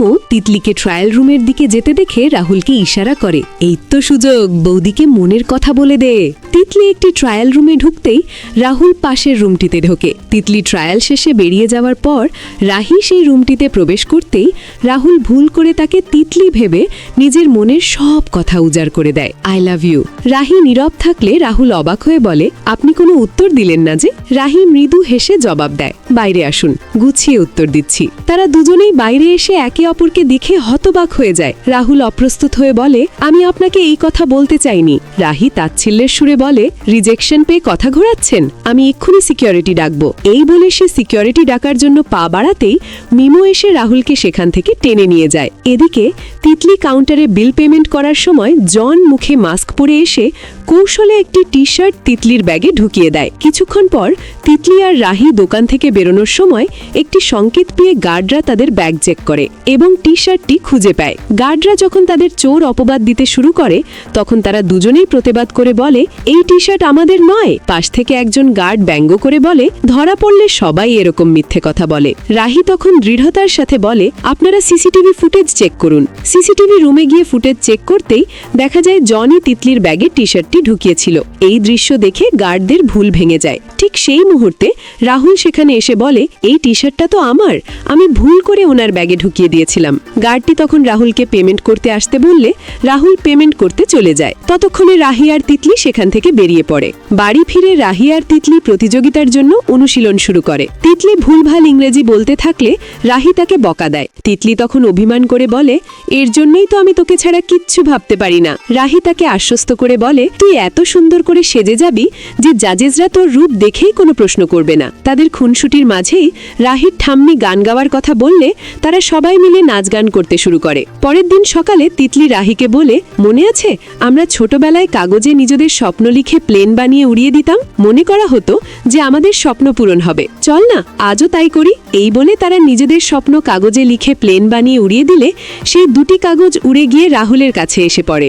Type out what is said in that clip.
MIMO তিতলিকে trial রুমের দিকে যেতে দেখে রাহুলকে ইশারা করে, এই তো সুযোগ, বৌদিকে মনের কথা বলে দে। তিতলি একটি ট্রায়াল রুমে ঢুকতেই রাহুল পাশের রুমটিতে ঢোকে। তিতলি ট্রায়াল শেষে বেরিয়ে যাওয়ার পর রাহি সেই রুমটিতে প্রবেশ করতেই রাহুল ভুল করে তাকে তিতলি ভেবে নিজের মনের সব কথা উজাড় করে দেয়, আই লাভ ইউ। রাহি নীরব থাকলে রাহুল অবাক হয়ে বলে, আপনি কোনো উত্তর দিলেন না যে? রাহি মৃদু হেসে জবাব দেয়, বাইরে আসুন, গুছিয়ে উত্তর দিচ্ছি। তারা দুজনেই বাইরে এসে একে অপরকে দেখে হতবাক হয়ে যায়। রাহুল অপ্রস্তুত হয়ে বলে, আমি আপনাকে এই কথা বলতে চাইনি। রাহি তাচ্ছিল্যের সুরে বলে, রিজেকশন পেয়ে কথা ঘোরাচ্ছেন, আমি এক্ষুনি সিকিউরিটি ডাকবো। এই বলে সে সিকিউরিটি ডাকার জন্য পা বাড়াতেই মিমো এসে রাহুলকে সেখান থেকে টেনে নিয়ে যায়। এদিকে তিতলি কাউন্টারে বিল পেমেন্ট করার সময় জন মুখে মাস্ক পরে এসে কৌশলে একটি টি শার্ট তিতলির ব্যাগে ঢুকিয়ে দেয়। কিছুক্ষণ পর তিতলি আর রাহি দোকান থেকে বেরোনোর সময় একটি সংকেত পেয়ে গার্ডরা তাদের ব্যাগ চেক করে এবং টি শার্টটি খুঁজে পায়। গার্ডরা যখন তাদের চোর অপবাদ দিতে শুরু করে তখন তারা দুজনেই প্রতিবাদ করে বলে, এই টি শার্ট আমাদের নয়। পাশ থেকে একজন গার্ড ব্যঙ্গ করে বলে, ধরা পড়লে সবাই এরকম মিথ্যে কথা বলে। রাহি তখন দৃঢ়তার সাথে বলে, আপনারা সিসিটিভি ফুটেজ চেক করুন। সিসিটিভি রুমে গিয়ে ফুটেজ চেক করতেই দেখা যায় জনি তিতলির ব্যাগে টি শার্টটি ঢুকিয়েছিল। এই দৃশ্য দেখে গার্ডদের ভুল ভেঙে যায়। ঠিক সেই মুহূর্তে রাহুল সেখানে এসে বলে, এই টি শার্টটা তো আমার, আমি ভুল করে ওনার ব্যাগে ঢুকিয়ে দিয়েছিলাম। গার্ডটি তখন রাহুলকে পেমেন্ট করতে আসতে বললে রাহুল পেমেন্ট করতে চলে যায়। ততক্ষণে রাহি আর তিতলি সেখান থেকে বেরিয়ে পড়ে। বাড়ি ফিরে রাহি আর তিতলি প্রতিযোগিতার জন্য অনুশীলন শুরু করে। তিতলি ভুলভাল ইংরেজি বলতে থাকলে রাহি তাকে বকা দেয়। তিতলি তখন অভিমান করে বলে, এর জন্যই তো আমি তোকে ছাড়া কিচ্ছু ভাবতে পারি না। রাহি তাকে আশ্বস্ত করে বলে, তুই এত সুন্দর করে সেজে যাবি যে জাজেসরা তোর রূপ দেখেই কোনো প্রশ্ন করবে না। তাদের খুনসুটির মাঝেই রাহির ঠাম্মি গান গাওয়ার কথা বললে তারা সবাই মিলে নাচ গান করতে শুরু করে। পরের দিন সকালে তিতলি রাহিকে বলে, মনে আছে আমরা ছোটবেলায় কাগজে নিজেদের স্বপ্ন লিখে প্লেন বানিয়ে উড়িয়ে দিতাম? মনে করা হতো যে আমাদের স্বপ্ন পূরণ হবে, চল না আজও তাই করি। এই বলে তারা নিজেদের স্বপ্ন কাগজে লিখে প্লেন বানিয়ে উড়িয়ে দিলে সেই দুটি কাগজ উড়ে গিয়ে রাহুলের কাছে এসে পড়ে।